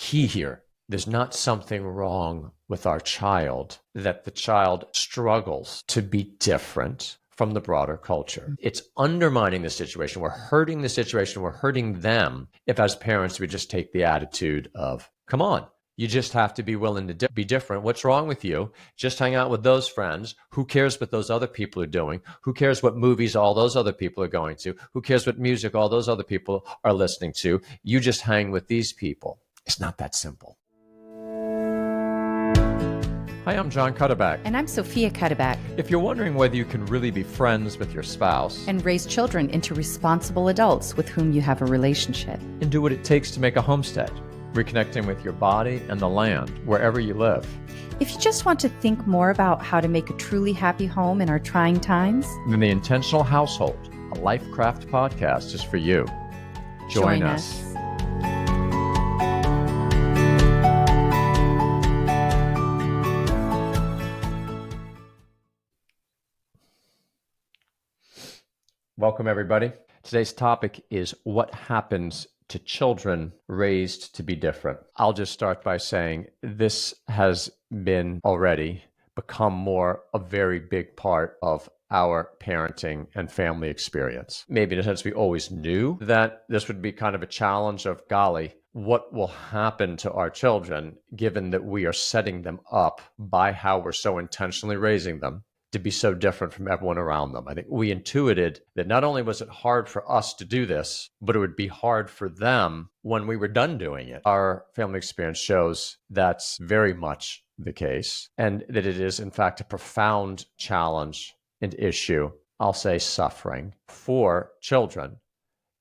key here. There's not something wrong with our child, that the child struggles to be different from the broader culture. It's undermining the situation. We're hurting the situation. We're hurting them if, as parents, we just take the attitude of, come on, you just have to be willing to be different. What's wrong with you? Just hang out with those friends. Who cares what those other people are doing? Who cares what movies all those other people are going to? Who cares what music all those other people are listening to? You just hang with these people. It's not that simple. Hi, I'm John Cuddeback. And I'm Sofia Cuddeback. If you're wondering whether you can really be friends with your spouse and raise children into responsible adults with whom you have a relationship and do what it takes to make a homestead, reconnecting with your body and the land wherever you live. If you just want to think more about how to make a truly happy home in our trying times, then The Intentional Household, a LifeCraft podcast, is for you. Join us. Welcome, everybody. Today's topic is what happens to children raised to be different. I'll just start by saying this has been already become more a very big part of our parenting and family experience. Maybe in a sense we always knew that this would be kind of a challenge of, golly, what will happen to our children given that we are setting them up by how we're so intentionally raising them to be so different from everyone around them. I think we intuited that not only was it hard for us to do this, but it would be hard for them when we were done doing it. Our family experience shows that's very much the case, and that it is, in fact, a profound challenge and issue, I'll say suffering, for children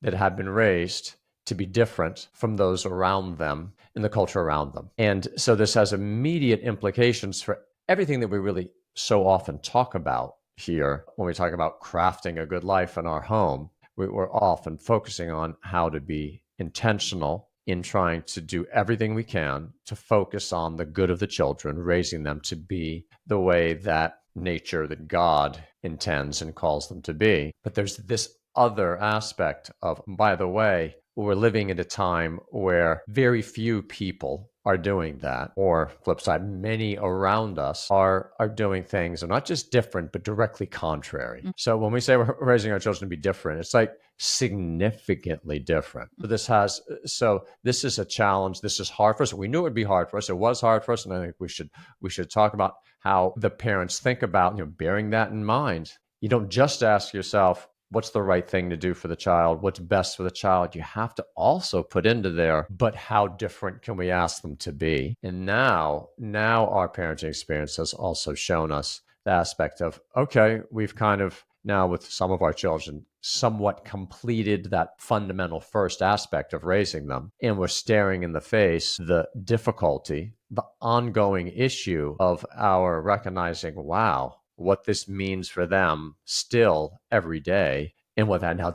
that have been raised to be different from those around them in the culture around them. And so this has immediate implications for everything that we really so often talk about here when we talk about crafting a good life in our home. We're often focusing on how to be intentional in trying to do everything we can to focus on the good of the children, raising them to be the way that nature, that God intends and calls them to be. But there's this other aspect of, by the way, we're living at a time where very few people are doing that, or flip side, many around us are doing things that are not just different, but directly contrary. Mm-hmm. So when we say we're raising our children to be different, it's like significantly different. Mm-hmm. So this is a challenge. This is hard for us. We knew it would be hard for us. It was hard for us. And I think we should talk about how the parents think about, bearing that in mind. You don't just ask yourself, what's the right thing to do for the child? What's best for the child? You have to also put into there, but how different can we ask them to be? And now our parenting experience has also shown us the aspect of, okay, we've kind of now with some of our children somewhat completed that fundamental first aspect of raising them. And we're staring in the face the difficulty, the ongoing issue of our recognizing, wow, what this means for them still every day, and what that now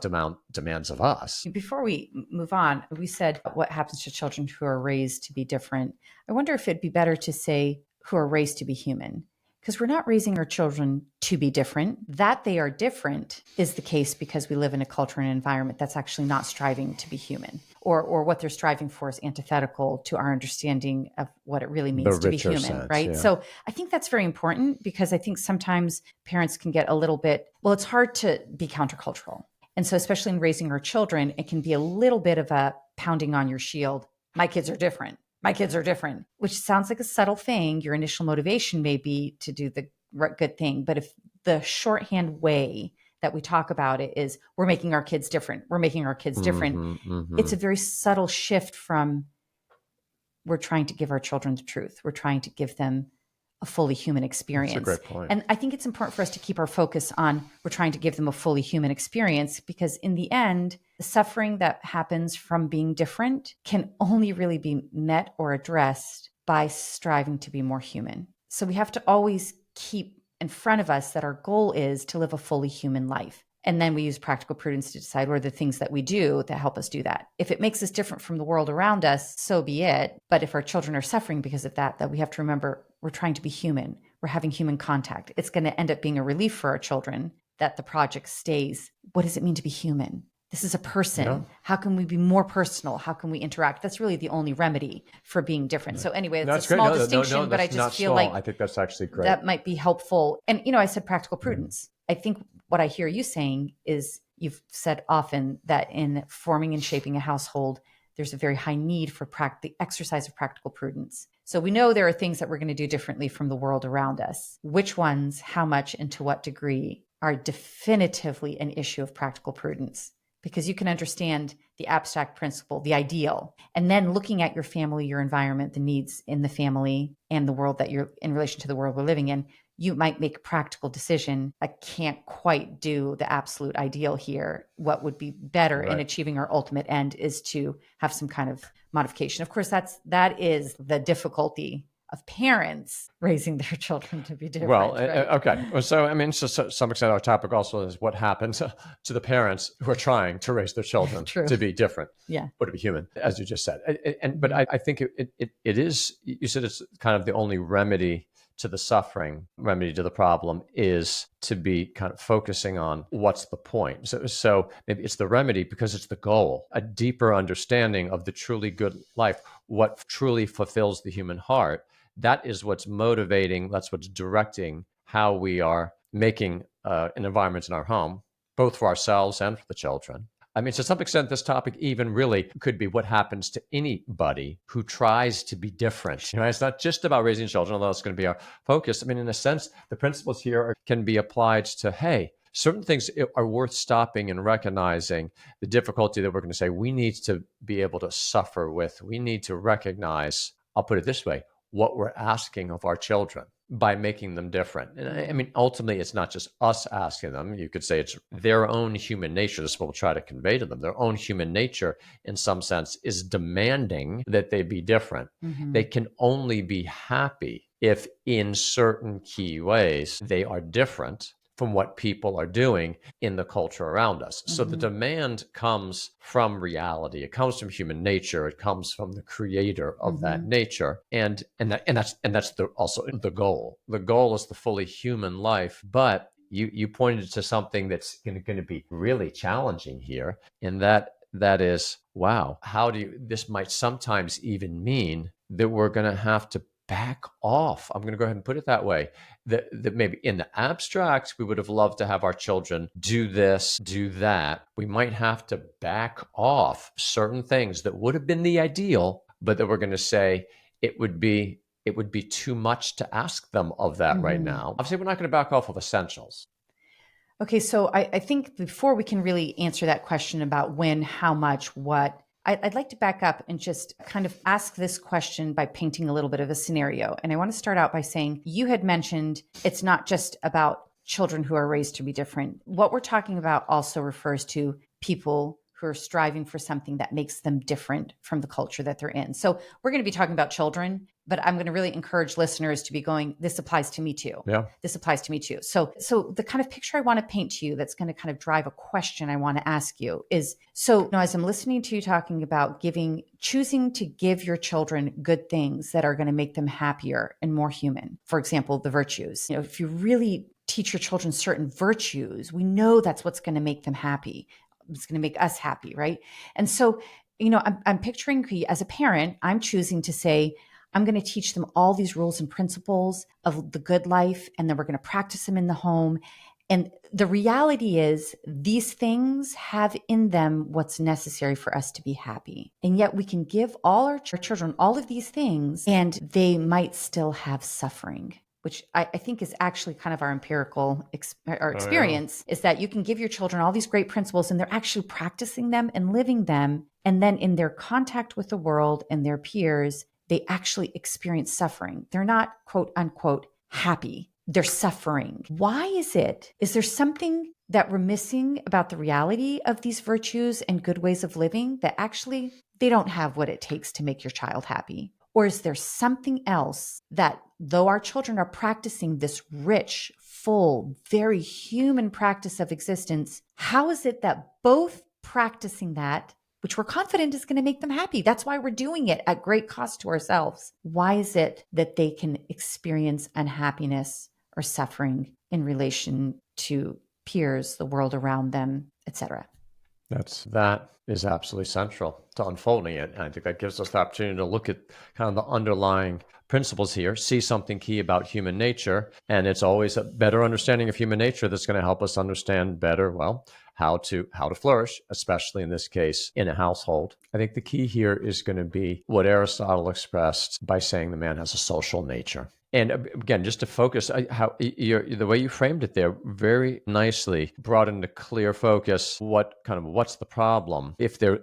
demands of us. Before we move on, we said what happens to children who are raised to be different. I wonder if it'd be better to say who are raised to be human, because we're not raising our children to be different. That they are different is the case because we live in a culture and environment that's actually not striving to be human, or what they're striving for is antithetical to our understanding of what it really means to be human, sense, right? Yeah. So I think that's very important, because I think sometimes parents can get a little bit, it's hard to be countercultural. And so especially in raising our children, it can be a little bit of a pounding on your shield. My kids are different. My kids are different, which sounds like a subtle thing. Your initial motivation may be to do the good thing. But if the shorthand way that we talk about it is we're making our kids different, we're making our kids different, it's a very subtle shift from we're trying to give our children the truth. We're trying to give them a fully human experience. That's a great point. And I think it's important for us to keep our focus on we're trying to give them a fully human experience, because in the end, the suffering that happens from being different can only really be met or addressed by striving to be more human. So we have to always keep in front of us that our goal is to live a fully human life. And then we use practical prudence to decide what are the things that we do that help us do that. If it makes us different from the world around us, so be it. But if our children are suffering because of that we have to remember we're trying to be human. We're having human contact. It's going to end up being a relief for our children that the project stays. What does it mean to be human? This is a person. Yeah. How can we be more personal? How can we interact? That's really the only remedy for being different. So anyway, it's That's a great. small No, distinction, but I that's just not feel small. like I think that's actually great. that might be helpful. And, I said practical prudence. I think what I hear you saying is you've said often that in forming and shaping a household, there's a very high need for the exercise of practical prudence. So we know there are things that we're going to do differently from the world around us. Which ones, how much, and to what degree are definitively an issue of practical prudence? Because you can understand the abstract principle, the ideal, and then looking at your family, your environment, the needs in the family and the world that you're in relation to the world we're living in, you might make a practical decision. I can't quite do the absolute ideal here. What would be better in achieving our ultimate end is to have some kind of modification. Of course, that is the difficulty of parents raising their children to be different. Well, right? okay. So, I mean, so some extent, our topic also is what happens to the parents who are trying to raise their children to be different, or to be human, as you just said. But I think it is. You said it's kind of the only remedy to the suffering, remedy to the problem is to be kind of focusing on what's the point. So maybe it's the remedy because it's the goal, a deeper understanding of the truly good life, what truly fulfills the human heart. That is what's motivating, that's what's directing how we are making an environment in our home, both for ourselves and for the children. I mean, to some extent, this topic even really could be what happens to anybody who tries to be different. It's not just about raising children, although it's going to be our focus. I mean, in a sense, the principles here can be applied to, hey, certain things are worth stopping and recognizing the difficulty that we're going to say we need to be able to suffer with. We need to recognize, I'll put it this way, what we're asking of our children by making them different. And I mean, ultimately, it's not just us asking them. You could say it's their own human nature. This is what we'll try to convey to them. Their own human nature, in some sense, is demanding that they be different. They can only be happy if in certain key ways they are different from what people are doing in the culture around us. So the demand comes from reality. It comes from human nature. It comes from the creator of that nature. And that's also the goal. The goal is the fully human life. But you pointed to something that's going to be really challenging here. And that is, wow, this might sometimes even mean that we're going to have to back off. I'm going to go ahead and put it that way. That maybe in the abstract, we would have loved to have our children do this, do that. We might have to back off certain things that would have been the ideal, but that we're going to say it would be too much to ask them of that right now. Obviously, we're not going to back off of essentials. Okay, so I think before we can really answer that question about when, how much, what, I'd like to back up and just kind of ask this question by painting a little bit of a scenario. And I want to start out by saying you had mentioned it's not just about children who are raised to be different. What we're talking about also refers to people who are striving for something that makes them different from the culture that they're in. So we're going to be talking about children, but I'm going to really encourage listeners to be going, this applies to me too. Yeah. This applies to me too. So the kind of picture I want to paint to you that's going to kind of drive a question I want to ask you is, as I'm listening to you talking about choosing to give your children good things that are going to make them happier and more human. For example, the virtues. If you really teach your children certain virtues, we know that's what's going to make them happy. It's going to make us happy, right? And so, I'm picturing as a parent, I'm choosing to say, I'm going to teach them all these rules and principles of the good life, and then we're going to practice them in the home. And the reality is these things have in them what's necessary for us to be happy. And yet we can give all our children all of these things, and they might still have suffering, which I think is actually kind of our empirical experience, is that you can give your children all these great principles and they're actually practicing them and living them. And then in their contact with the world and their peers, they actually experience suffering. They're not, quote unquote, happy. They're suffering. Why is it? Is there something that we're missing about the reality of these virtues and good ways of living that actually they don't have what it takes to make your child happy? Or is there something else that, though our children are practicing this rich, full, very human practice of existence, how is it that both practicing that, which we're confident is going to make them happy, that's why we're doing it at great cost to ourselves, why is it that they can experience unhappiness or suffering in relation to peers, the world around them, etc.? That is absolutely central to unfolding it. And I think that gives us the opportunity to look at kind of the underlying principles here, see something key about human nature. And it's always a better understanding of human nature that's going to help us understand better, well, how to flourish, especially in this case, in a household. I think the key here is going to be what Aristotle expressed by saying the man has a social nature. And again, just to focus, the way you framed it there very nicely brought into clear focus what's the problem. If there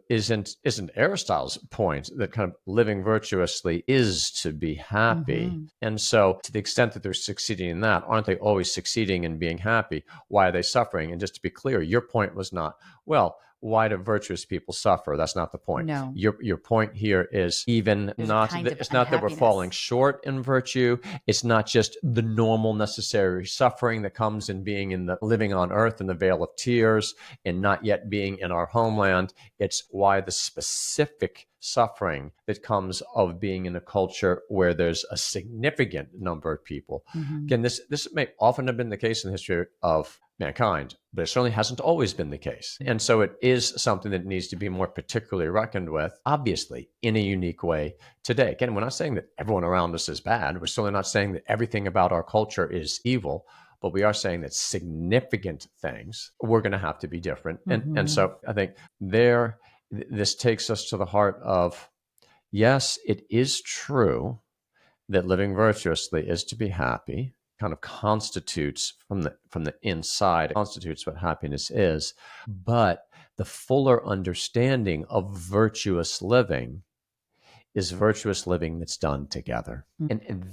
isn't Aristotle's point that kind of living virtuously is to be happy, and so to the extent that they're succeeding in that, aren't they always succeeding in being happy? Why are they suffering? And just to be clear, your point was not, well, why do virtuous people suffer? That's not the point. No. Your point here is it's not that we're falling short in virtue. It's not just the normal necessary suffering that comes in being living on earth in the vale of tears and not yet being in our homeland. It's why the specific suffering that comes of being in a culture where there's a significant number of people. Again, this may often have been the case in the history of mankind, but it certainly hasn't always been the case. And so it is something that needs to be more particularly reckoned with, obviously, in a unique way today. Again, we're not saying that everyone around us is bad. We're certainly not saying that everything about our culture is evil, but we are saying that significant things we're going to have to be different. And so I think this takes us to the heart of, yes, it is true that living virtuously is to be happy, kind of constitutes from the inside, constitutes what happiness is. But the fuller understanding of virtuous living is virtuous living that's done together. And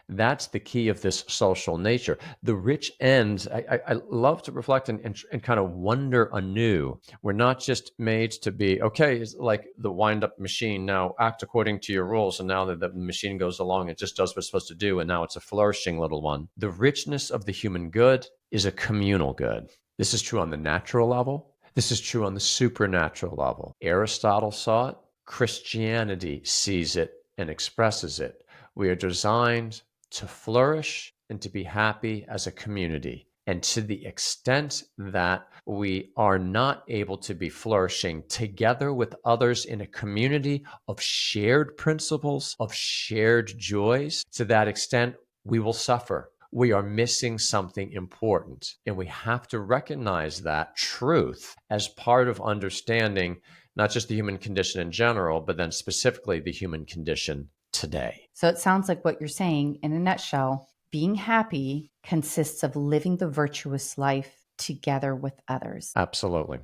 that's the key of this social nature. The rich ends, I love to reflect and kind of wonder anew. We're not just made to be, okay, it's like the wind-up machine, now act according to your rules, and now that the machine goes along, it just does what it's supposed to do, and now it's a flourishing little one. The richness of the human good is a communal good. This is true on the natural level. This is true on the supernatural level. Aristotle saw it. Christianity sees it and expresses it. We are designed to flourish and to be happy as a community. And to the extent that we are not able to be flourishing together with others in a community of shared principles, of shared joys, to that extent, we will suffer. We are missing something important. And we have to recognize that truth as part of understanding not just the human condition in general, but then specifically the human condition today. So it sounds like what you're saying in a nutshell, being happy consists of living the virtuous life together with others. Absolutely.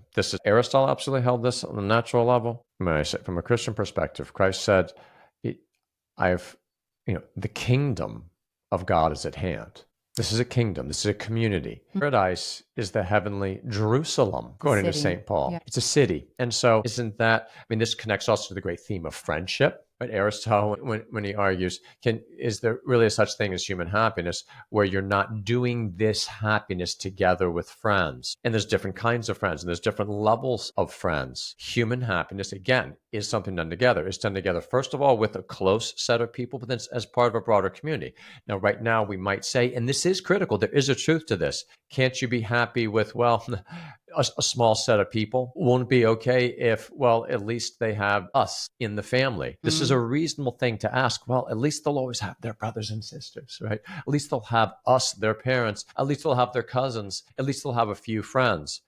Aristotle absolutely held this on the natural level. When I say from a Christian perspective, Christ said, the kingdom of God is at hand. This is a kingdom. This is a community. Paradise is the heavenly Jerusalem, according to St. Paul. Yeah. It's a city. And so this connects also to the great theme of friendship. Right? Aristotle, when he argues, is there really a such thing as human happiness where you're not doing this happiness together with friends? And there's different kinds of friends and there's different levels of friends. Human happiness, again, is something done together. It's done together, first of all, with a close set of people, but then as part of a broader community. Now, right now, we might say, and this is critical, there is a truth to this. Can't you be happy with, a small set of people? Won't it be okay if, at least they have us in the family? This is a reasonable thing to ask. Well, at least they'll always have their brothers and sisters, right? At least they'll have us, their parents. At least they'll have their cousins. At least they'll have a few friends.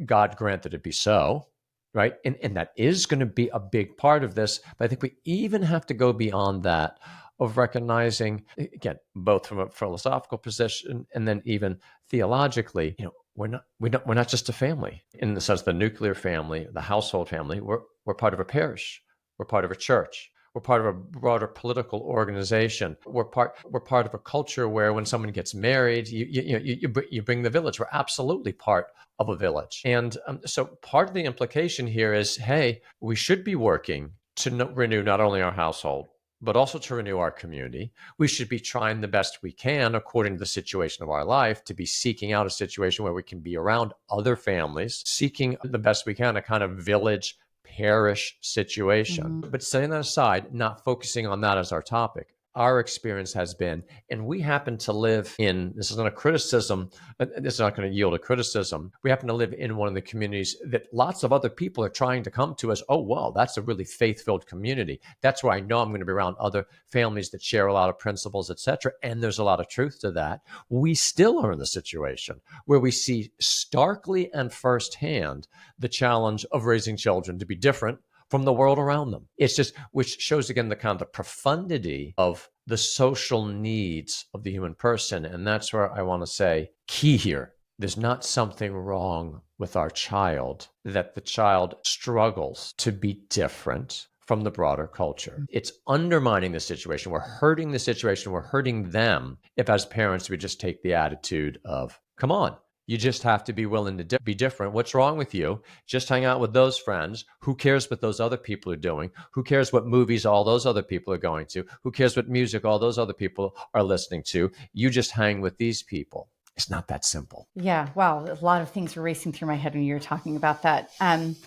God granted it be so, right? And that is going to be a big part of this. But I think we even have to go beyond that of recognizing, again, both from a philosophical position and then even theologically, we're not just a family in the sense of the nuclear family, the household family. We're part of a parish. We're part of a church. We're part of a broader political organization. We're part of a culture where when someone gets married, you bring the village. We're absolutely part of a village. And so part of the implication here is, hey, we should be working to renew not only our household, but also to renew our community. We should be trying the best we can, according to the situation of our life, to be seeking out a situation where we can be around other families, seeking the best we can, a kind of village, parish situation. But setting that aside, not focusing on that as our topic, our experience has been, and we happen to live in, this is not a criticism, this is not going to yield a criticism. We happen to live in one of the communities that lots of other people are trying to come to as, oh, well, that's a really faith-filled community. That's where I know I'm going to be around other families that share a lot of principles, etc. And there's a lot of truth to that. We still are in the situation where we see starkly and firsthand the challenge of raising children to be different from the world around them. It's just, which shows again the kind of the profundity of the social needs of the human person. And that's where I want to say, key here, there's not something wrong with our child, that the child struggles to be different from the broader culture. It's undermining the situation. We're hurting the situation. We're hurting them if as parents we just take the attitude of, come on, you just have to be willing to be different. What's wrong with you? Just hang out with those friends. Who cares what those other people are doing? Who cares what movies all those other people are going to? Who cares what music all those other people are listening to? You just hang with these people. It's not that simple. Yeah. Wow. A lot of things were racing through my head when you were talking about that.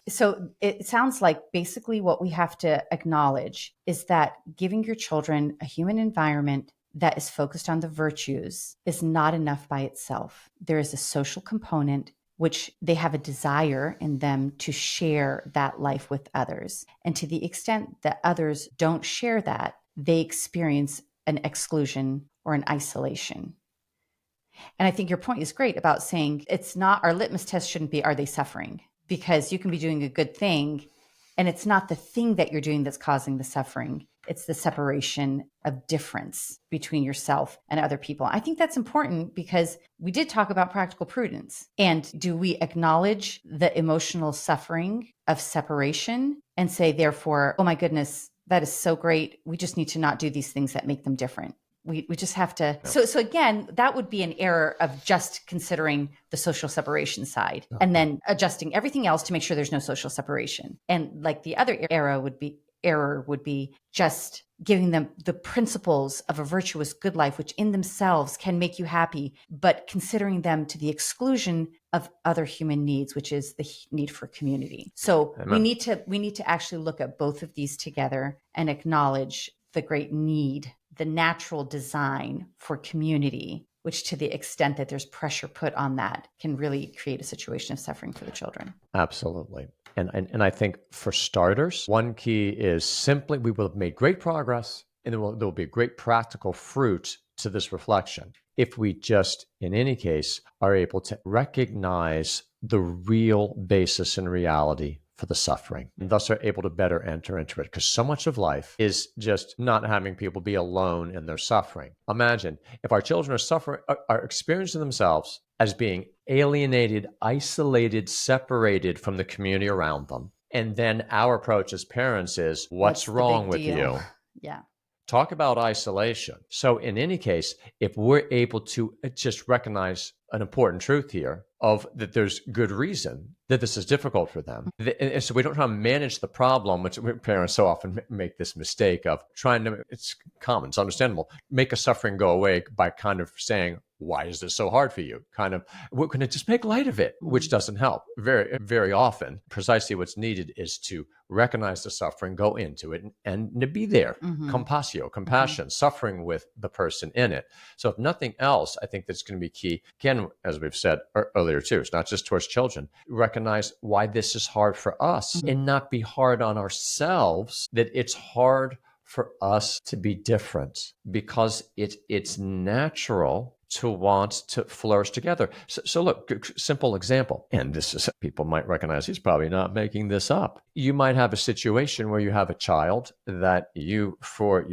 So it sounds like basically what we have to acknowledge is that giving your children a human environment that is focused on the virtues is not enough by itself. There is a social component which they have a desire in them to share that life with others. And to the extent that others don't share that, they experience an exclusion or an isolation. And I think your point is great about saying it's not, our litmus test shouldn't be, are they suffering? Because you can be doing a good thing and it's not the thing that you're doing that's causing the suffering. It's the separation of difference between yourself and other people. I think that's important because we did talk about practical prudence. And do we acknowledge the emotional suffering of separation and say, therefore, oh my goodness, that is so great. We just need to not do these things that make them different. We just have to. So again, that would be an error of just considering the social separation side and then adjusting everything else to make sure there's no social separation. And like the other error would be just giving them the principles of a virtuous good life, which in themselves can make you happy, but considering them to the exclusion of other human needs, which is the need for community. So we need to actually look at both of these together and acknowledge the great need, the natural design for community, which to the extent that there's pressure put on that can really create a situation of suffering for the children. Absolutely. And I think for starters, one key is simply we will have made great progress and there will be great practical fruit to this reflection if we just, in any case, are able to recognize the real basis and reality for the suffering, and thus are able to better enter into it. Because so much of life is just not having people be alone in their suffering. Imagine if our children are experiencing themselves as being alienated, isolated, separated from the community around them. And then our approach as parents is, what's wrong with you? Yeah. Talk about isolation. So in any case, if we're able to just recognize an important truth here of that there's good reason that this is difficult for them. And so we don't try to manage the problem, which parents so often make this mistake of trying to, it's common, it's understandable, make a suffering go away by kind of saying, why is this so hard for you? Kind of, we're going to just make light of it, which doesn't help. Very, very often, precisely what's needed is to recognize the suffering, go into it, and to be there. Compassion, suffering with the person in it. So if nothing else, I think that's going to be key. Again, as we've said earlier too, it's not just towards children. Recognize why this is hard for us and not be hard on ourselves, that it's hard for us to be different because it's natural to want to flourish together. So look, simple example, and this is, people might recognize he's probably not making this up. You might have a situation where you have a child that you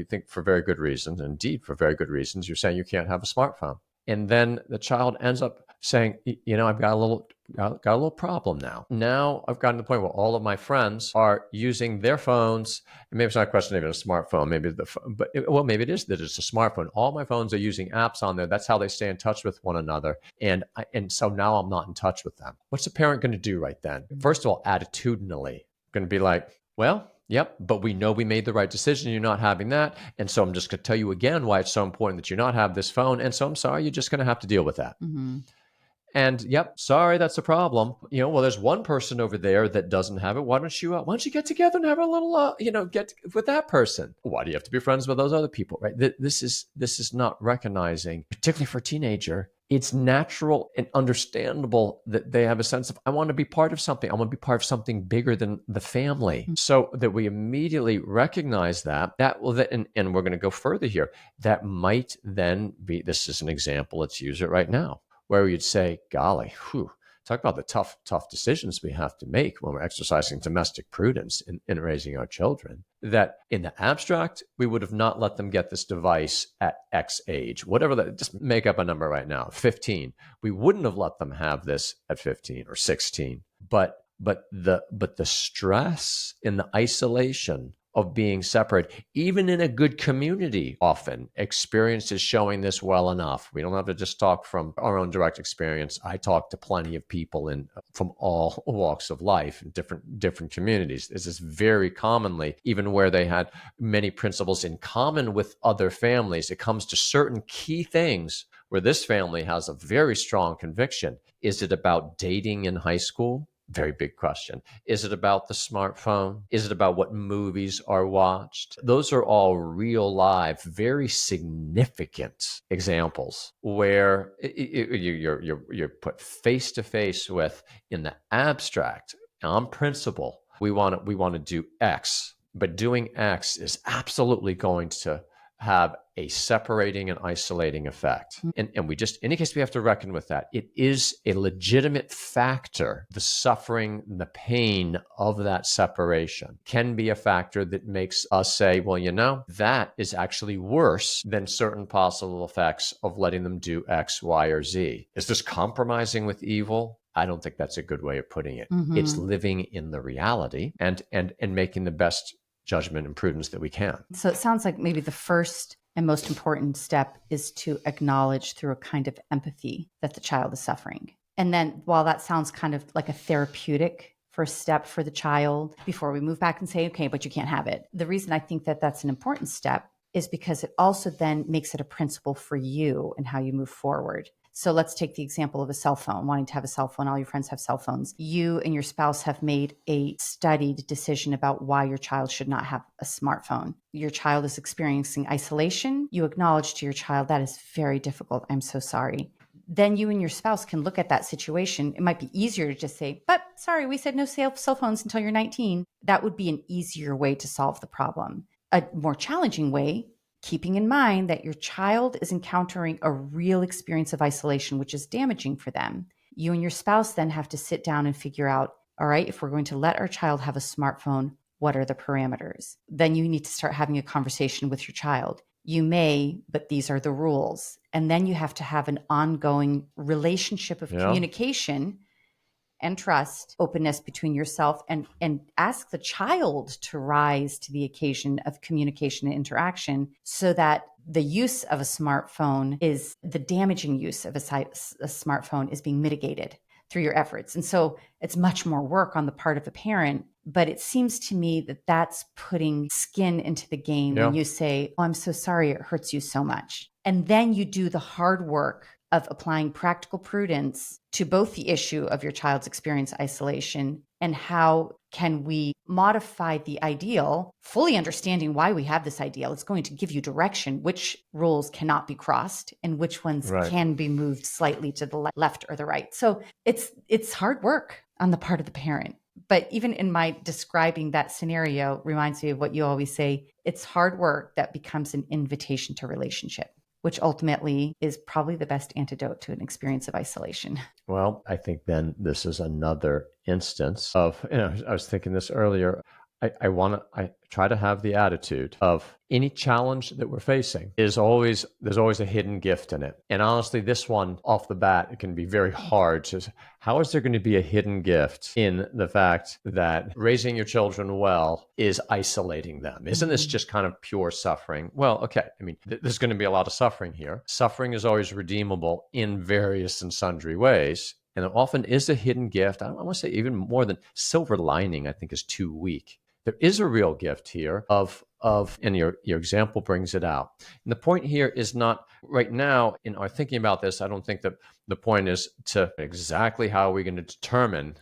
think for very good reasons, indeed for very good reasons, you're saying you can't have a smartphone. And then the child ends up saying, I've got a little problem now. Now I've gotten to the point where all of my friends are using their phones. And maybe it's not a question of even a smartphone. Maybe maybe it is that it's a smartphone. All my phones are using apps on there. That's how they stay in touch with one another. And so now I'm not in touch with them. What's a parent going to do right then? First of all, attitudinally, going to be like, well, yep, but we know we made the right decision. You're not having that. And so I'm just going to tell you again why it's so important that you not have this phone. And so I'm sorry, you're just going to have to deal with that. And yep, sorry, that's a problem. Well, there's one person over there that doesn't have it. Why don't you get together and have a little, get with that person? Why do you have to be friends with those other people, right? This is not recognizing, particularly for a teenager. It's natural and understandable that they have a sense of, I want to be part of something. I want to be part of something bigger than the family. So that we immediately recognize that will, and we're going to go further here. That might then be, this is an example, let's use it right now, where you'd say, golly, talk about the tough decisions we have to make when we're exercising domestic prudence in raising our children. That in the abstract, we would have not let them get this device at X age, whatever that, just make up a number right now, 15. We wouldn't have let them have this at 15 or 16. But the stress and the isolation of being separate, even in a good community, often experience is showing this well enough. We don't have to just talk from our own direct experience. I talk to plenty of people from all walks of life in different communities. This is very commonly, even where they had many principles in common with other families, it comes to certain key things where this family has a very strong conviction. Is it about dating in high school? Very big question. Is it about the smartphone? Is it about what movies are watched? Those are all real live, very significant examples where you're put face to face with, in the abstract, on principle, we want to do X, but doing X is absolutely going to have a separating and isolating effect. And we just, in any case, we have to reckon with that. It is a legitimate factor. The suffering, the pain of that separation can be a factor that makes us say, well, that is actually worse than certain possible effects of letting them do X, Y, or Z. Is this compromising with evil? I don't think that's a good way of putting it. It's living in the reality and making the best judgment and prudence that we can. So it sounds like maybe the first and most important step is to acknowledge through a kind of empathy that the child is suffering. And then while that sounds kind of like a therapeutic first step for the child, before we move back and say, okay, but you can't have it. The reason I think that that's an important step is because it also then makes it a principle for you and how you move forward. So let's take the example of a cell phone, wanting to have a cell phone. All your friends have cell phones. You and your spouse have made a studied decision about why your child should not have a smartphone. Your child is experiencing isolation. You acknowledge to your child, that is very difficult. I'm so sorry. Then you and your spouse can look at that situation. It might be easier to just say, but sorry, we said no cell phones until you're 19. That would be an easier way to solve the problem. A more challenging way, keeping in mind that your child is encountering a real experience of isolation, which is damaging for them. You and your spouse then have to sit down and figure out, all right, if we're going to let our child have a smartphone, what are the parameters? Then you need to start having a conversation with your child. You may, but these are the rules. And then you have to have an ongoing relationship of communication and trust, openness between yourself and ask the child to rise to the occasion of communication and interaction so that the use of a smartphone is, the damaging use of a smartphone is being mitigated through your efforts. And so it's much more work on the part of a parent, but it seems to me that that's putting skin into the game when you say, oh, I'm so sorry, it hurts you so much. And then you do the hard work of applying practical prudence to both the issue of your child's experience isolation and how can we modify the ideal, fully understanding why we have this ideal. It's going to give you direction, which rules cannot be crossed and which ones can be moved slightly to the left or the right. So it's hard work on the part of the parent. But even in my describing that scenario reminds me of what you always say, it's hard work that becomes an invitation to relationship, which ultimately is probably the best antidote to an experience of isolation. Well, I think then this is another instance of, I was thinking this earlier. I try to have the attitude of any challenge that we're facing there's always a hidden gift in it. And honestly, this one off the bat, it can be very hard. How is there going to be a hidden gift in the fact that raising your children well is isolating them? Isn't this just kind of pure suffering? Well, okay. I mean, there's going to be a lot of suffering here. Suffering is always redeemable in various and sundry ways. And there often is a hidden gift. I want to say even more than silver lining, I think is too weak. there is a real gift here and your example brings it out. And the point here is not right now in our thinking about this. I don't think that the point is to exactly how are we going to determine,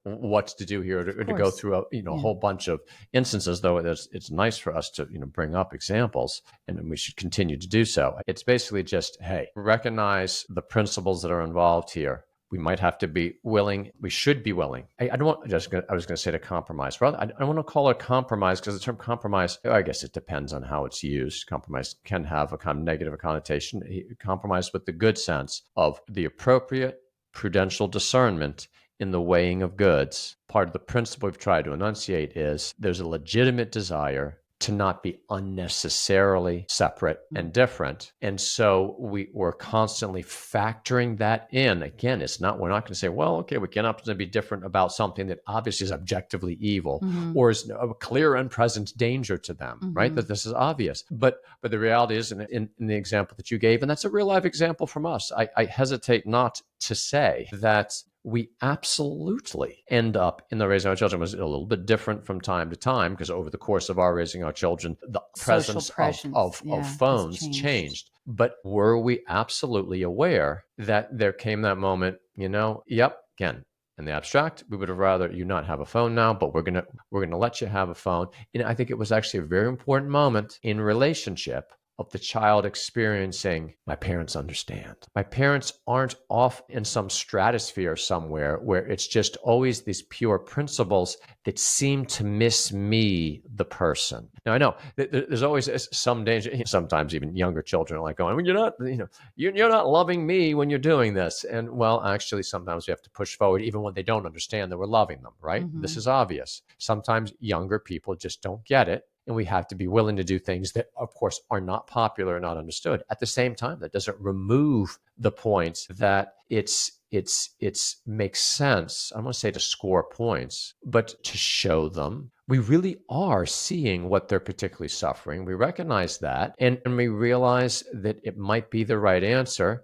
what to do here, or to go through a whole bunch of instances, though it's nice for us to, bring up examples, and we should continue to do so. It's basically just, hey, recognize the principles that are involved here. We might have to be willing. We should be willing. I was going to say to compromise. Rather, I don't want to call it compromise, because the term compromise, I guess it depends on how it's used. Compromise can have a kind of negative connotation. Compromise with the good sense of the appropriate prudential discernment in the weighing of goods. Part of the principle we've tried to enunciate is there's a legitimate desire to not be unnecessarily separate and different. And so we're constantly factoring that in. Again, we're not going to say, well, okay, we cannot be different about something that obviously is objectively evil or is a clear and present danger to them, right? That this is obvious. But the reality is, in the example that you gave, and that's a real life example from us, I hesitate not to say that we absolutely end up in the raising our children was a little bit different from time to time, because over the course of our raising our children, the presence of phones changed. But were we absolutely aware that there came that moment, again, in the abstract, we would have rather you not have a phone now, but we're gonna let you have a phone. And I think it was actually a very important moment in relationship of the child experiencing, my parents understand. My parents aren't off in some stratosphere somewhere where it's just always these pure principles that seem to miss me, the person. Now, I know there's always some danger. Sometimes even younger children are like going, well, you're not loving me when you're doing this. And well, actually, sometimes we have to push forward even when they don't understand that we're loving them, right? This is obvious. Sometimes younger people just don't get it. And we have to be willing to do things that, of course, are not popular or not understood. At the same time, that doesn't remove the point that it's makes sense. I don't want to say to score points, but to show them we really are seeing what they're particularly suffering. We recognize that, and we realize that it might be the right answer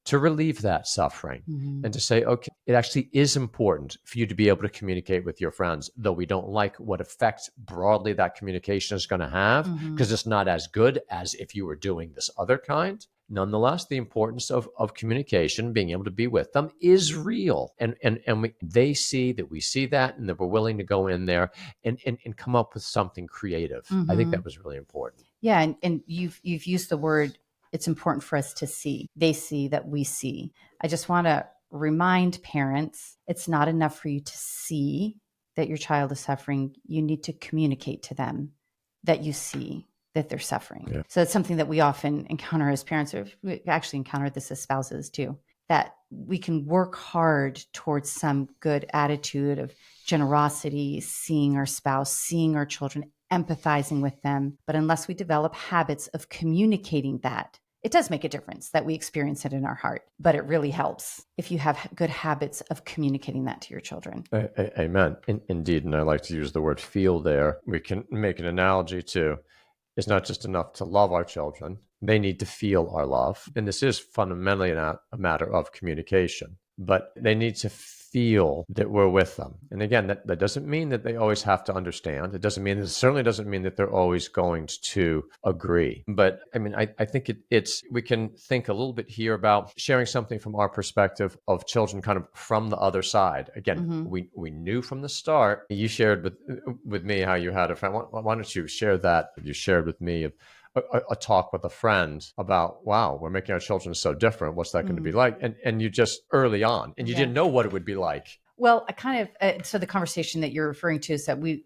to relieve that suffering and to say, okay, it actually is important for you to be able to communicate with your friends, though we don't like what effect broadly that communication is going to have, because it's not as good as if you were doing this other kind. Nonetheless, the importance of communication, being able to be with them, is real. And they see that we see that, and that we're willing to go in there and come up with something creative. I think that was really important. Yeah. And you've used the word, it's important for us to see. They see that we see. I just want to remind parents, it's not enough for you to see that your child is suffering. You need to communicate to them that you see that they're suffering. Yeah. So it's something that we often encounter as parents, or we actually encounter this as spouses too, that we can work hard towards some good attitude of generosity, seeing our spouse, seeing our children, empathizing with them. But unless we develop habits of communicating that, it does make a difference that we experience it in our heart, but it really helps if you have good habits of communicating that to your children. Amen. Indeed. And I like to use the word feel there. We can make an analogy to, it's not just enough to love our children. They need to feel our love. And this is fundamentally a matter of communication, but they need to feel that we're with them. And again, that doesn't mean that they always have to understand. It certainly doesn't mean that they're always going to agree. But I mean, I think we can think a little bit here about sharing something from our perspective of children kind of from the other side. Again, we knew from the start. You shared with me how you had a friend. Why don't you share that? You shared with me a talk with a friend about, wow, we're making our children so different. What's that going to be like? And you just early on, and you didn't know what it would be like. Well, I kind of, so the conversation that you're referring to is that we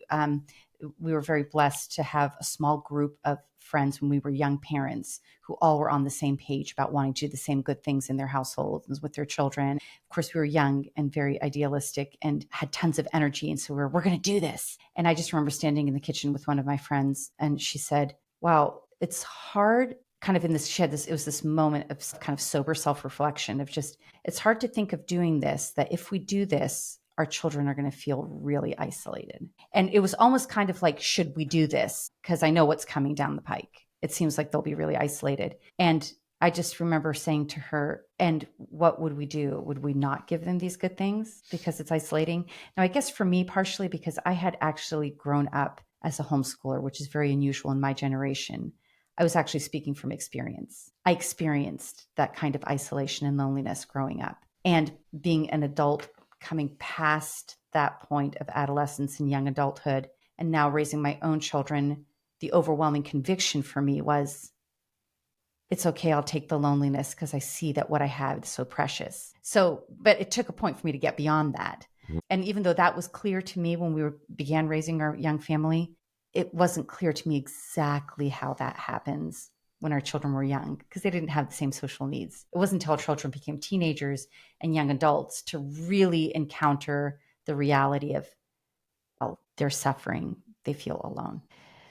were very blessed to have a small group of friends when we were young parents who all were on the same page about wanting to do the same good things in their households with their children. Of course, we were young and very idealistic and had tons of energy. And so we're going to do this. And I just remember standing in the kitchen with one of my friends, and she said, wow, it's hard kind of in this, it was this moment of kind of sober self-reflection of just, it's hard to think of doing this, that if we do this, our children are going to feel really isolated. And it was almost kind of like, should we do this? Because I know what's coming down the pike. It seems like they'll be really isolated. And I just remember saying to her, and what would we do? Would we not give them these good things because it's isolating? Now, I guess for me, partially because I had actually grown up as a homeschooler, which is very unusual in my generation. I was actually speaking from experience. I experienced that kind of isolation and loneliness growing up. And being an adult, coming past that point of adolescence and young adulthood, and now raising my own children, the overwhelming conviction for me was, it's okay, I'll take the loneliness because I see that what I have is so precious. So, but it took a point for me to get beyond that. And even though that was clear to me when we began raising our young family, it wasn't clear to me exactly how that happens when our children were young, because they didn't have the same social needs. It wasn't until our children became teenagers and young adults to really encounter the reality of, oh, they're suffering, they feel alone.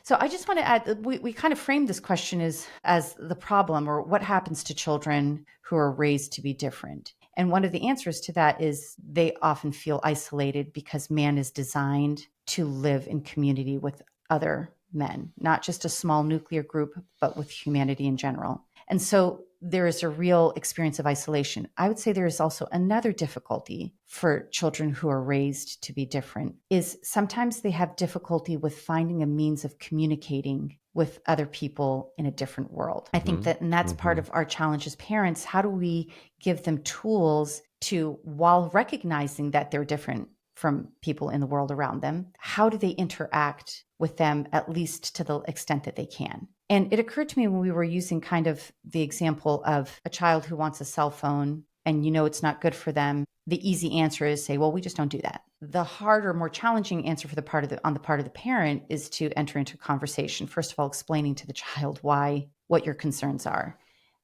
So I just want to add, we kind of framed this question as the problem, or what happens to children who are raised to be different. And one of the answers to that is they often feel isolated because man is designed to live in community with other men, not just a small nuclear group, but with humanity in general. And so there is a real experience of isolation. I would say there is also another difficulty for children who are raised to be different, is sometimes they have difficulty with finding a means of communicating with other people in a different world. I think that, and that's part of our challenge as parents. How do we give them tools to, while recognizing that they're different from people in the world around them, how do they interact with them, at least to the extent that they can? And it occurred to me when we were using kind of the example of a child who wants a cell phone and it's not good for them. The easy answer is say, well, we just don't do that. The harder, more challenging answer on the part of the parent is to enter into a conversation. First of all, explaining to the child what your concerns are.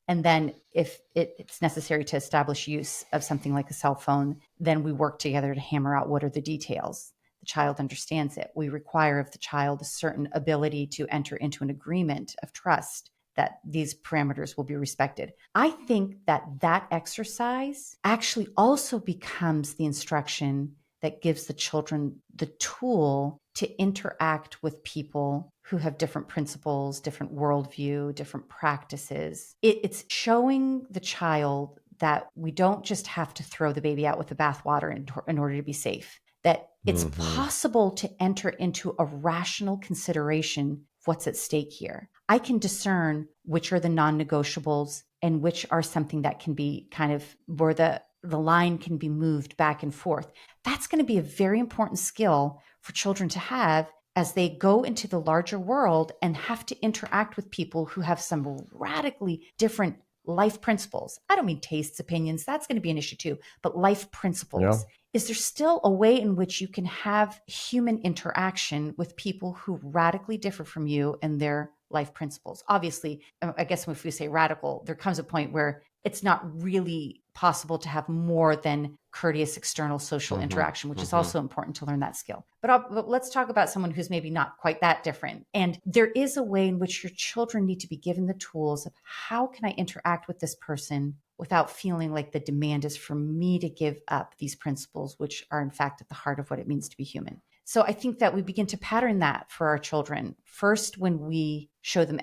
And then if it's necessary to establish use of something like a cell phone, then we work together to hammer out what are the details. The child understands it. We require of the child a certain ability to enter into an agreement of trust that these parameters will be respected. I think that exercise actually also becomes the instruction that gives the children the tool to interact with people who have different principles, different worldview, different practices. It's showing the child that we don't just have to throw the baby out with the bathwater in order to be safe, that it's possible to enter into a rational consideration of what's at stake here. I can discern which are the non-negotiables and which are something that can be kind of where the line can be moved back and forth. That's going to be a very important skill for children to have as they go into the larger world and have to interact with people who have some radically different life principles. I don't mean tastes, opinions. That's going to be an issue too, but life principles. Yeah. Is there still a way in which you can have human interaction with people who radically differ from you and their life principles? Obviously, I guess if we say radical, there comes a point where it's not really possible to have more than courteous external social interaction, which is also important to learn that skill. But let's talk about someone who's maybe not quite that different. And there is a way in which your children need to be given the tools of how can I interact with this person without feeling like the demand is for me to give up these principles, which are in fact at the heart of what it means to be human. So I think that we begin to pattern that for our children. First, when we show them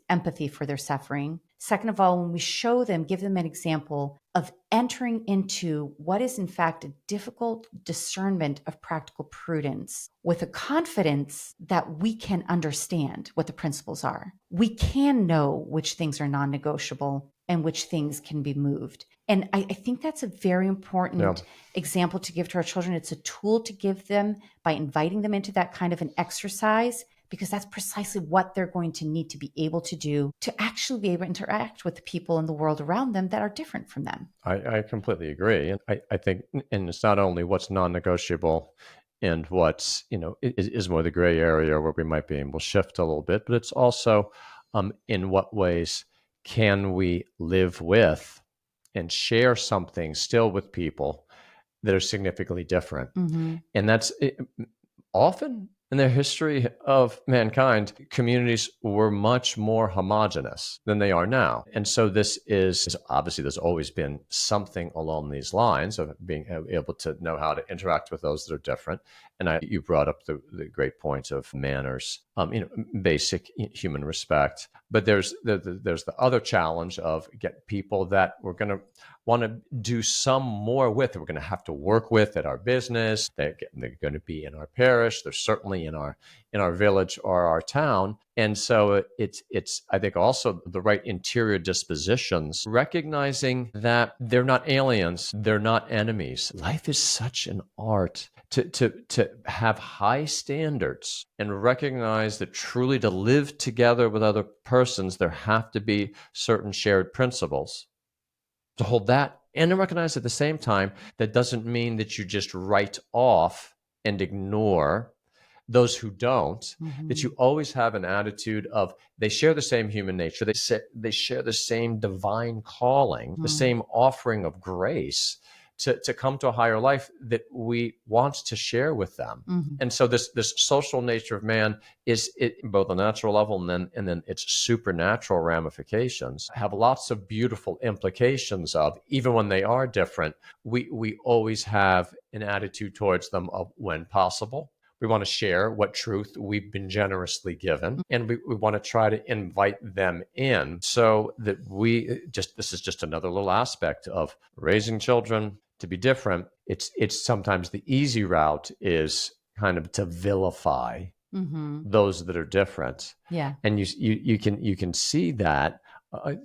empathy for their suffering. Second of all, when we show them, give them an example of entering into what is in fact a difficult discernment of practical prudence with a confidence that we can understand what the principles are. We can know which things are non-negotiable and which things can be moved. And I think that's a very important example to give to our children. It's a tool to give them by inviting them into that kind of an exercise, because that's precisely what they're going to need to be able to do to actually be able to interact with the people in the world around them that are different from them. I completely agree. And I think, and it's not only what's non-negotiable and what's, is more the gray area where we might be able to shift a little bit, but it's also in what ways can we live with and share something still with people that are significantly different. And that's often in the history of mankind, communities were much more homogenous than they are now. And so this is obviously, there's always been something along these lines of being able to know how to interact with those that are different. And you brought up the great points of manners basic human respect. But there's the other challenge of get people that we're going to want to do some more with, that we're going to have to work with at our business. They're going to be in our parish. They're certainly in our village or our town. And so it's I think also the right interior dispositions, recognizing that they're not aliens, they're not enemies. Life is such an art. To have high standards and recognize that truly to live together with other persons, there have to be certain shared principles. To hold that and to recognize at the same time, that doesn't mean that you just write off and ignore those who don't, that you always have an attitude of they share the same human nature, they share the same divine calling, the same offering of grace to come to a higher life that we want to share with them. And so this social nature of man is both a natural level and then its supernatural ramifications have lots of beautiful implications of, even when they are different, we always have an attitude towards them of, when possible, we want to share what truth we've been generously given, and we want to try to invite them in, so that this is just another little aspect of raising children to be different. It's sometimes the easy route is kind of to vilify those that are different. Yeah. And you can see that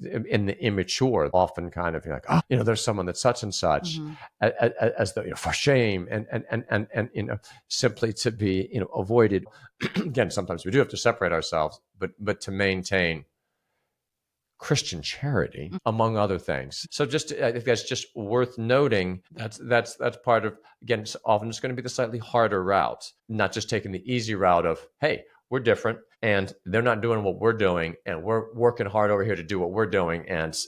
in the immature, often kind of, you're like, oh, there's someone that's such and such, as though, for shame and simply to be, avoided. Again, sometimes we do have to separate ourselves, but to maintain Christian charity, among other things. So I think that's just worth noting. That's part of, again, it's often just going to be the slightly harder route, not just taking the easy route of, hey, we're different and they're not doing what we're doing, and we're working hard over here to do what we're doing, and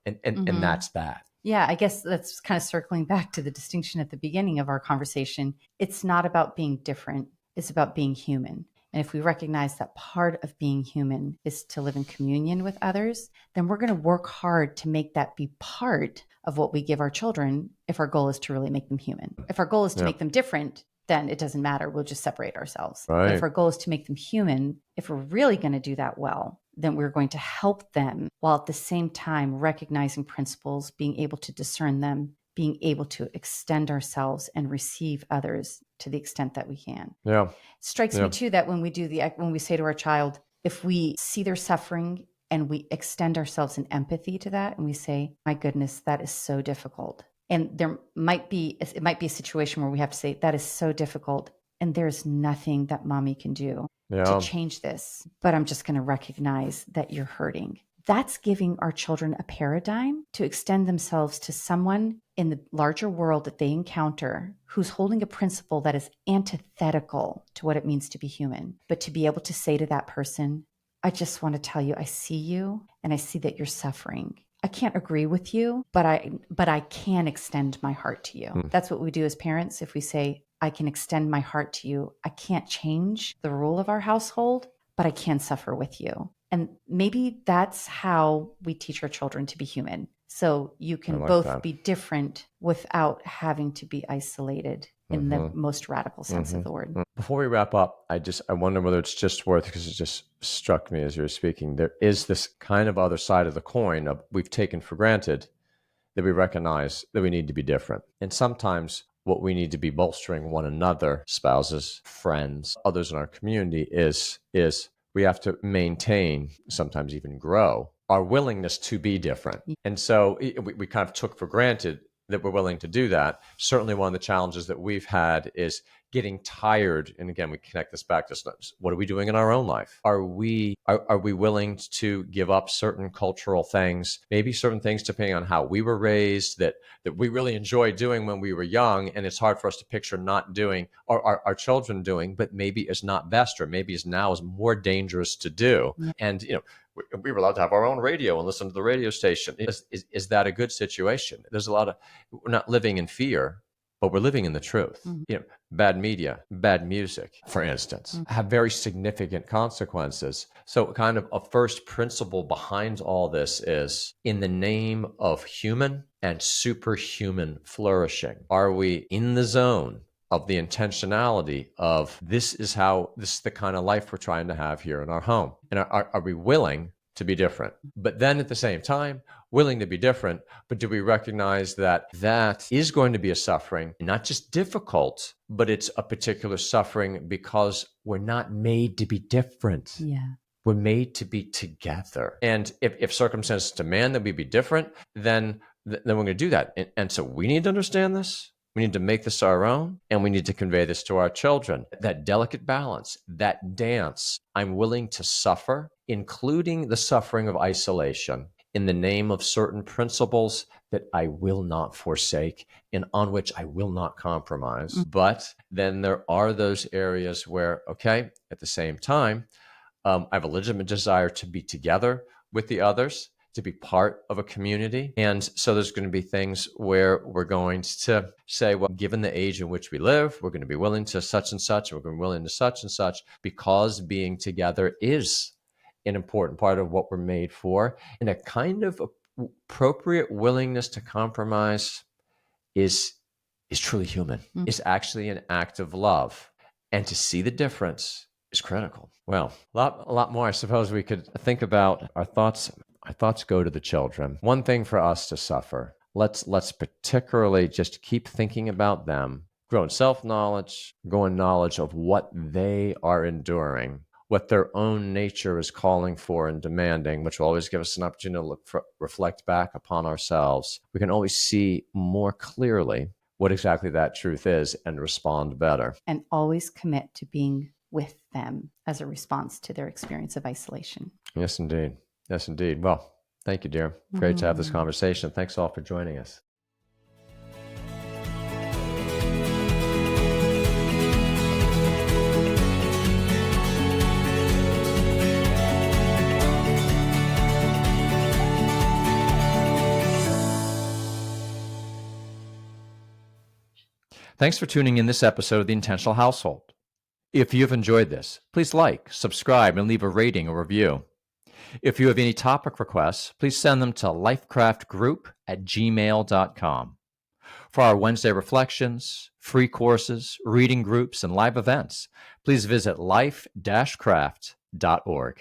and that's that. Yeah, I guess that's kind of circling back to the distinction at the beginning of our conversation. It's not about being different, it's about being human. And if we recognize that part of being human is to live in communion with others, then we're going to work hard to make that be part of what we give our children, if our goal is to really make them human. If our goal is to make them different, then it doesn't matter. We'll just separate ourselves. Right. But if our goal is to make them human, if we're really going to do that well, then we're going to help them while at the same time recognizing principles, being able to discern them, being able to extend ourselves and receive others to the extent that we can. Yeah. It strikes me too that when we say to our child, if we see their suffering and we extend ourselves in empathy to that, and we say, my goodness, that is so difficult. And it might be a situation where we have to say, that is so difficult, and there's nothing that mommy can do to change this, but I'm just going to recognize that you're hurting. That's giving our children a paradigm to extend themselves to someone in the larger world that they encounter who's holding a principle that is antithetical to what it means to be human. But to be able to say to that person, I just want to tell you, I see you and I see that you're suffering. I can't agree with you, but I can extend my heart to you. That's what we do as parents. If we say, I can extend my heart to you, I can't change the rule of our household, but I can suffer with you. And maybe that's how we teach our children to be human. So you can both be different without having to be isolated in the most radical sense of the word. Before we wrap up, I wonder whether it's just worth, because it just struck me as you were speaking, there is this kind of other side of the coin of, we've taken for granted that we recognize that we need to be different. And sometimes what we need to be bolstering one another, spouses, friends, others in our community, is we have to maintain, sometimes even grow, our willingness to be different. And so we kind of took for granted that we're willing to do that. Certainly one of the challenges that we've had is getting tired. And again, we connect this back to what are we doing in our own life? Are we willing to give up certain cultural things, maybe certain things depending on how we were raised, that we really enjoyed doing when we were young, and it's hard for us to picture not doing, or our children doing, but maybe is not best, or maybe is more dangerous to do. Yeah. And we were allowed to have our own radio and listen to the radio station. Is that a good situation? There's a lot of, we're not living in fear, but we're living in the truth. Mm-hmm. Bad media, bad music, for instance, have very significant consequences. So kind of a first principle behind all this is, in the name of human and superhuman flourishing, are we in the zone of the intentionality of this is the kind of life we're trying to have here in our home. And are we willing to be different? But then at the same time, willing to be different, but do we recognize that that is going to be a suffering, not just difficult, but it's a particular suffering because we're not made to be different. Yeah. We're made to be together. And if circumstances demand that we be different, then we're going to do that. And so we need to understand this. We need to make this our own, and we need to convey this to our children. That delicate balance, that dance, I'm willing to suffer, including the suffering of isolation, in the name of certain principles that I will not forsake and on which I will not compromise. But then there are those areas where, okay, at the same time, I have a legitimate desire to be together with the others, to be part of a community. And so there's going to be things where we're going to say, well, given the age in which we live, we're going to be willing to such and such, and we're going to be willing to such and such, because being together is an important part of what we're made for. And a kind of appropriate willingness to compromise is truly human, is actually an act of love. And to see the difference is critical. Well, a lot more I suppose we could think about. Our thoughts go to the children. One thing for us to suffer. Let's particularly just keep thinking about them, grow in self-knowledge, grow in knowledge of what they are enduring, what their own nature is calling for and demanding, which will always give us an opportunity to reflect back upon ourselves. We can always see more clearly what exactly that truth is and respond better. And always commit to being with them as a response to their experience of isolation. Yes, indeed. Yes, indeed. Well, thank you, dear. Great to have this conversation. Thanks all for joining us. Thanks for tuning in this episode of The Intentional Household. If you've enjoyed this, please like, subscribe, and leave a rating or review. If you have any topic requests, please send them to lifecraftgroup@gmail.com. For our Wednesday reflections, free courses, reading groups, and live events, please visit life-craft.org.